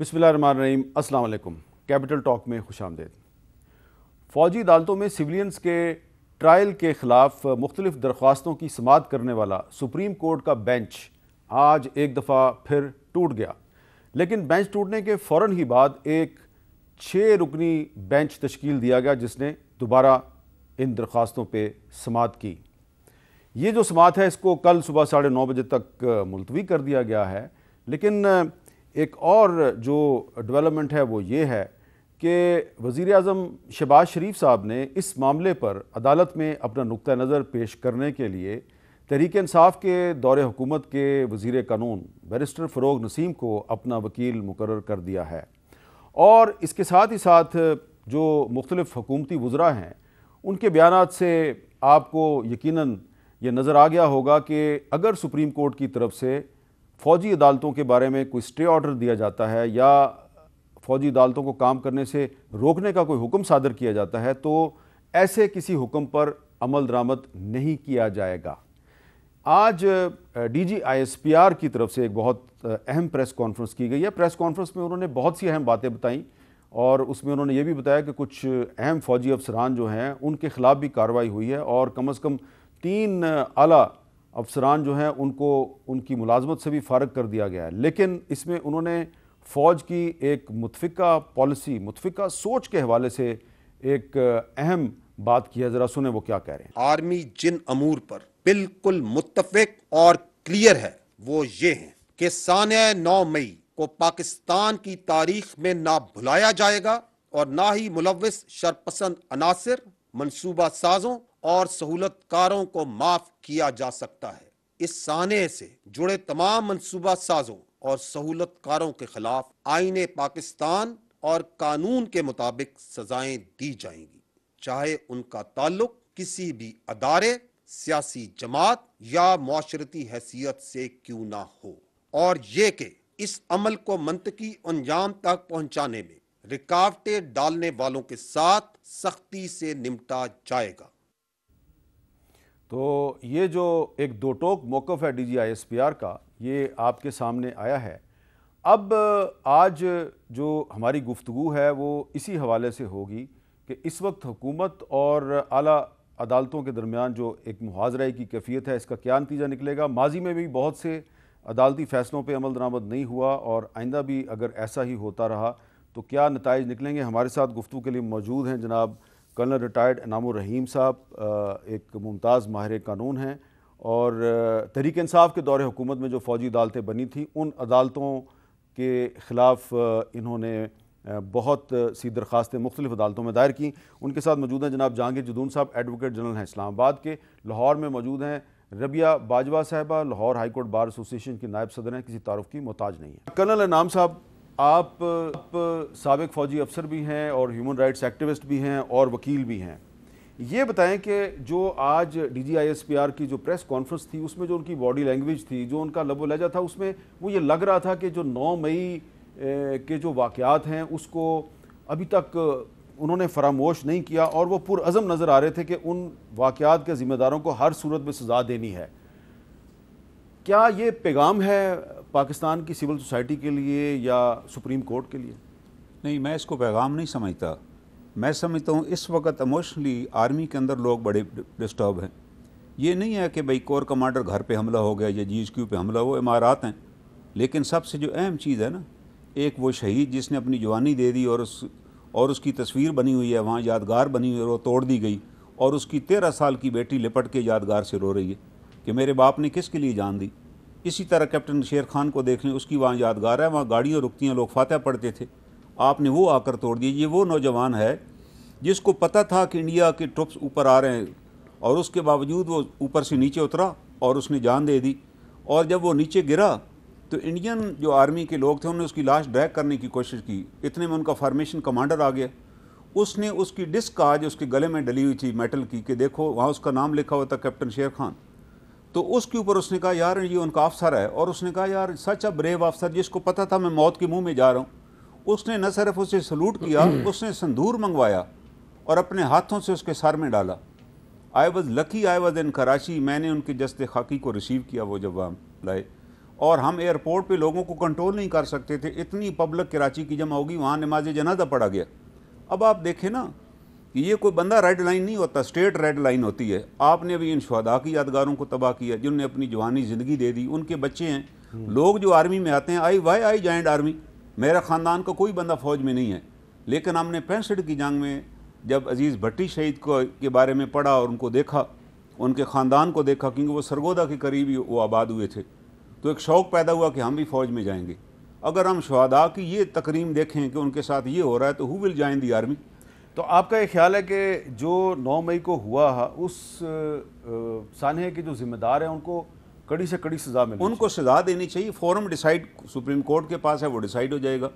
बिस्मिल्लाहिर्रहमानिर्रहीम। अस्सलाम वालेकुम। कैपिटल टॉक में खुश आमदीद। फ़ौजी अदालतों में सिविलियंस के ट्रायल के ख़िलाफ़ मुख्तलिफ़ दरख्वास्तों की समाअत करने वाला सुप्रीम कोर्ट का बेंच आज एक दफ़ा फिर टूट गया। लेकिन बेंच टूटने के फ़ौरन ही बाद एक 6 रुकनी बेंच तश्कील दिया गया जिसने दोबारा इन दरख्वास्तों पर समाअत की। ये जो समाअत है इसको कल सुबह 9:30 बजे तक मुलतवी कर दिया गया है। लेकिन एक और जो डेवलपमेंट है वो ये है कि वज़ीर आज़म शहबाज शरीफ साहब ने इस मामले पर अदालत में अपना नुक्ता नज़र पेश करने के लिए तहरीक इंसाफ के दौरे हुकूमत के वज़ीर कानून बैरिस्टर फ़रोग़ नसीम को अपना वकील मुकर्रर कर दिया है। और इसके साथ ही साथ जो मुख्तलिफ़ हुकूमती वज़रा हैं उनके बयानात से आपको यकीनन ये नज़र आ गया होगा कि अगर सुप्रीम कोर्ट की तरफ से फ़ौजी अदालतों के बारे में कोई स्टे ऑर्डर दिया जाता है या फ़ौजी अदालतों को काम करने से रोकने का कोई हुक्म सादर किया जाता है तो ऐसे किसी हुक्म पर अमल दरामद नहीं किया जाएगा। आज DGISPR की तरफ से एक बहुत अहम प्रेस कॉन्फ्रेंस की गई है। प्रेस कॉन्फ्रेंस में उन्होंने बहुत सी अहम बातें बताईं और उसमें उन्होंने ये भी बताया कि कुछ अहम फ़ौजी अफसरान जो हैं उनके ख़िलाफ़ भी कार्रवाई हुई है और कम से कम 3 आला अफसरान जो हैं उनको उनकी मुलाजमत से भी फ़ारग कर दिया गया है। लेकिन इसमें उन्होंने फ़ौज की एक मुतफ़िका पॉलिसी, मुतफ़िका सोच के हवाले से एक अहम बात की है। ज़रा सुने वो क्या कह रहे हैं। आर्मी जिन अमूर पर बिल्कुल मुत्तफ़िक और क्लियर है वो ये हैं कि साने 9 मई को पाकिस्तान की तारीख में ना भुलाया जाएगा और ना ही मुलव्विस शरपसंद अनासिर, मनसूबा साजों और सहूलतकारों को माफ किया जा सकता है। इस साने से जुड़े तमाम मनसूबा साजों और सहूलतकारों के खिलाफ आईने पाकिस्तान और कानून के मुताबिक सजाएं दी जाएंगी, चाहे उनका ताल्लुक किसी भी अदारे, सियासी जमात या मुआशरती हैसियत से क्यों ना हो, और ये कि इस अमल को मंतकी अंजाम तक पहुंचाने में रुकावटें डालने वालों के साथ सख्ती से निपटा जाएगा। तो ये जो एक दो टोक मौक़िफ़ है DGISPR का, ये आपके सामने आया है। अब आज जो हमारी गुफ्तगू है वो इसी हवाले से होगी कि इस वक्त हुकूमत और आला अदालतों के दरमियान जो एक मुहाज़रे की कैफियत है इसका क्या नतीजा निकलेगा। माजी में भी बहुत से अदालती फ़ैसलों पे अमल दरामद नहीं हुआ और आइंदा भी अगर ऐसा ही होता रहा तो क्या नताइज निकलेंगे। हमारे साथ गुफ्तगू के लिए मौजूद हैं जनाब कर्नल रिटायर्ड इनामुर रहीम साहब, एक मुमताज़ माहिर कानून हैं और तहरीक इंसाफ के दौरे हुकूमत में जो फ़ौजी अदालतें बनी थी उन अदालतों के ख़िलाफ़ इन्होंने बहुत सी दरख्वास्तें मुख्तलिफ़ अदालतों में दायर की। उनके साथ मौजूद हैं जनाब जहांगीर जदून साहब, एडवोकेट जनरल हैं इस्लामाबाद के। लाहौर में मौजूद हैं रबिया बाजवा साहिबा, Lahore high court bar association की नायब सदर हैं, किसी तारुफ की मोहताज नहीं है। कर्नल इनाम साहब, आप साबिक फ़ौजी अफसर भी हैं और ह्यूमन राइट्स एक्टिविस्ट भी हैं और वकील भी हैं। ये बताएं कि जो आज DGISPR की जो प्रेस कॉन्फ्रेंस थी उसमें जो उनकी बॉडी लैंग्वेज थी, जो उनका लबो लहजा था, उसमें वो ये लग रहा था कि जो 9 मई के जो वाक़यात हैं उसको अभी तक उन्होंने फरामोश नहीं किया और वो पुरअज़म नज़र आ रहे थे कि उन वाक़यात के ज़िम्मेदारों को हर सूरत में सज़ा देनी है। क्या ये पैगाम है पाकिस्तान की सिविल सोसाइटी के लिए या सुप्रीम कोर्ट के लिए? नहीं, मैं इसको पैगाम नहीं समझता। मैं समझता हूँ इस वक्त इमोशनली आर्मी के अंदर लोग बड़े डिस्टर्ब हैं। ये नहीं है कि भाई कोर कमांडर घर पे हमला हो गया या GHQ पे हमला हो, इमारात हैं। लेकिन सबसे जो अहम चीज़ है ना, एक वो शहीद जिसने अपनी जवानी दे दी और उसकी तस्वीर बनी हुई है वहाँ, यादगार बनी हुई है, वो तोड़ दी गई और उसकी 13 साल की बेटी लिपट के यादगार से रो रही है कि मेरे बाप ने किसके लिए जान दी। इसी तरह कैप्टन शेर खान को देख लें, उसकी वहाँ यादगार है, वहाँ गाड़ियाँ रुकती हैं, लोग फातह पढ़ते थे, आपने वो आकर तोड़ दिया। ये वो नौजवान है जिसको पता था कि इंडिया के ट्रुप्स ऊपर आ रहे हैं और उसके बावजूद वो ऊपर से नीचे उतरा और उसने जान दे दी। और जब वो नीचे गिरा तो इंडियन जो आर्मी के लोग थे उन्होंने उसकी लाश ड्रैग करने की कोशिश की। इतने में उनका फॉर्मेशन कमांडर आ गया, उसने उसकी डिस्क आज उसके गले में डली हुई थी मेटल की कि देखो वहाँ उसका नाम लिखा हुआ था कैप्टन शेर खान। तो उसके ऊपर उसने कहा यार ये उनका अफसर है, और उसने कहा यार सच अ ब्रेव अफसर, जिसको पता था मैं मौत के मुंह में जा रहा हूँ। उसने न सिर्फ उसे सलूट किया, उसने संदूर मंगवाया और अपने हाथों से उसके सर में डाला। I was lucky I was in Karachi. मैंने उनके जस्ते खाकी को रिसीव किया वो जब वहाँ लाए, اور ہم ایئرپورٹ پہ لوگوں کو کنٹرول نہیں کر سکتے تھے، اتنی پبلک کراچی کی جمع ہوگی، وہاں نماز جنازہ پڑھا گیا۔ اب آپ دیکھیں نا کہ یہ کوئی بندہ ریڈ لائن نہیں ہوتا، اسٹیٹ ریڈ لائن ہوتی ہے۔ آپ نے ابھی ان شہداء کی یادگاروں کو تباہ کیا جنہوں نے اپنی جوانی زندگی دے دی، ان کے بچے ہیں، لوگ جو آرمی میں آتے ہیں، آئی جوائنڈ آرمی، میرا خاندان کا کوئی بندہ فوج میں نہیں ہے، لیکن ہم نے 65 کی جنگ میں جب عزیز بھٹی شہید کے بارے میں پڑھا اور ان کو دیکھا، ان کے خاندان کو دیکھا، کیونکہ وہ سرگودا کے قریب ہی وہ آباد ہوئے تھے، تو ایک شوق پیدا ہوا کہ ہم بھی فوج میں جائیں گے۔ اگر ہم شہداء کی یہ تکریم دیکھیں کہ ان کے ساتھ یہ ہو رہا ہے تو ہو ول جوائن دی آرمی؟ تو آپ کا یہ خیال ہے کہ جو 9 مئی کو ہوا اس سانحے کے جو ذمہ دار ہیں ان کو کڑی سے کڑی سزا ملنی ان کو سزا دینی چاہیے، فورم ڈیسائیڈ سپریم کورٹ کے پاس ہے، وہ ڈیسائیڈ ہو جائے گا۔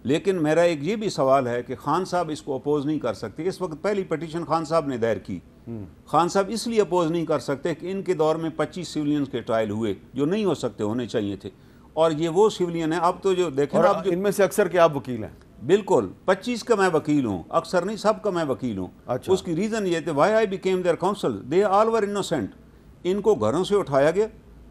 لیکن میرا ایک یہ بھی سوال ہے کہ خان صاحب اس کو اپوز نہیں کر سکتے۔ اس وقت پہلی پٹیشن خان صاحب نے دائر کی، خان صاحب اس لیے اپوز نہیں کر سکتے کہ ان کے دور میں 25 سیولینز کے ٹرائل ہوئے جو نہیں ہو سکتے، ہونے چاہیے تھے، اور یہ وہ سیولین ہیں۔ اب تو جو دیکھیں اور اب جو ان میں سے اکثر کہ آپ وکیل ہیں؟ بالکل 25 کا میں وکیل ہوں، اکثر نہیں، سب کا میں وکیل ہوں۔ اچھا۔ اس کی ریزن یہ تھے why I became their counsel, they all were innocent. ان کو گھروں سے اٹھایا گیا۔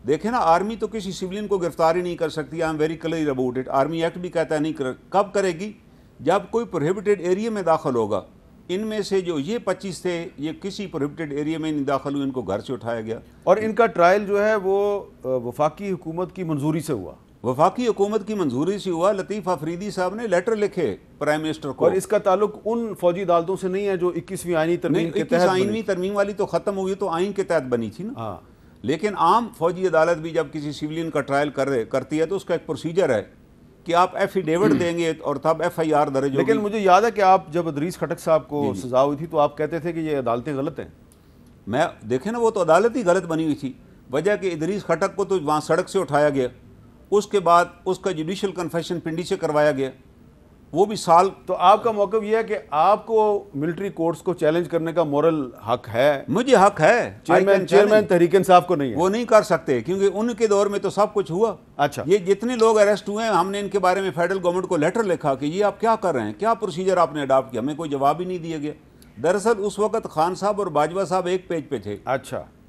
دیکھیں نا، آرمی تو کسی سیولین کو گرفتار ہی نہیں کر سکتی، I am very clear about it. Army act بھی کہتا ہے نہیں کب کرے گی؟ جب کوئی پروہیبٹڈ ایریا میں داخل ہوگا۔ ان میں سے جو یہ 25 تھے، یہ کسی پروہیبٹڈ ایریا میں نہیں داخل ہوئے، ان کو گھر سے اٹھایا گیا۔ اور ان کا ٹرائل جو ہے وہ وفاقی حکومت کی منظوری سے ہوا؟ وفاقی حکومت کی منظوری سے ہوا۔ لطیف افریدی صاحب نے لیٹر لکھے پرائم منسٹر کو، اور اس کا تعلق ان فوجی عدالتوں سے نہیں ہے جو 21ویں آئینی ترمیم کے تحت بنی؟ 21ویں ترمیم والی تو ختم ہوئی، تو آئین کے تحت بنی تھی نا۔ ہاں، لیکن عام فوجی عدالت بھی جب کسی سیولین کا ٹرائل کرتی ہے تو اس کا ایک پروسیجر ہے کہ آپ ایفیڈیوٹ دیں گے اور تب ایف آئی آر درج ہوگی۔ لیکن مجھے یاد ہے کہ آپ جب ادریس کھٹک صاحب کو سزا ہوئی تھی تو آپ کہتے تھے کہ یہ عدالتیں غلط ہیں۔ میں دیکھیں نا، وہ تو عدالت ہی غلط بنی ہوئی تھی، وجہ کہ ادریس کھٹک کو تو وہاں سڑک سے اٹھایا گیا، اس کے بعد اس کا جوڈیشل کنفیشن پنڈی سے کروایا گیا، وہ بھی سال۔ تو آپ کا موقف یہ ہے کہ آپ کو ملٹری کورٹس کو چیلنج کرنے کا مورل حق ہے؟ مجھے حق ہے، چیئرمین تحریک انصاف کو نہیں ہے؟ وہ نہیں کر سکتے کیونکہ ان کے دور میں تو سب کچھ ہوا۔ اچھا، یہ جتنے لوگ اریسٹ ہوئے ہیں، ہم نے ان کے بارے میں فیڈرل گورنمنٹ کو لیٹر لکھا کہ یہ آپ کیا کر رہے ہیں، کیا پروسیجر آپ نے اڈاپٹ کیا، ہمیں کوئی جواب ہی نہیں دیا گیا۔ دراصل اس وقت خان صاحب اور باجوہ صاحب ایک پیج پہ تھے۔ اچھا،